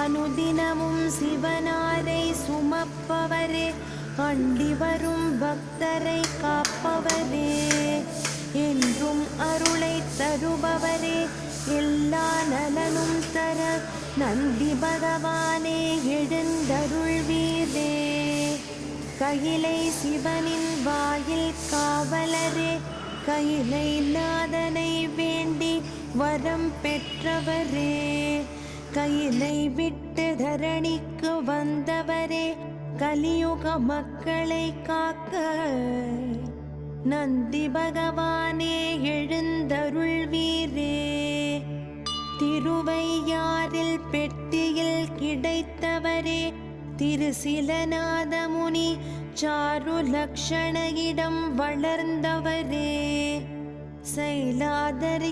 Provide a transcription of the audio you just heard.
அனுதினமும் சிவனாரை சுமப்பவரே, அண்டி வரும் பக்தரை காப்பவரே, என்றும் அருளை தருபவரே, எல்லா நலனும் தர நந்தி பகவானே எழுந்தருள்வீரே. கையிலை சிவனின் வாயில் காவலரே, கையிலை நாதனை வேண்டி வரம் பெற்றவரே, கையிலை விட்டு தரணிக்கு வந்தவரே, கலியுக மக்களை காக்க நந்தி பகவானே எழுந்தருள்வீரே. திருவையாறில் பெட்டியில் கிடைத்தவரே, திருசிலநாத முனி சாரு லக்ஷணையிடம் வளர்ந்தவரே, சைலாதரி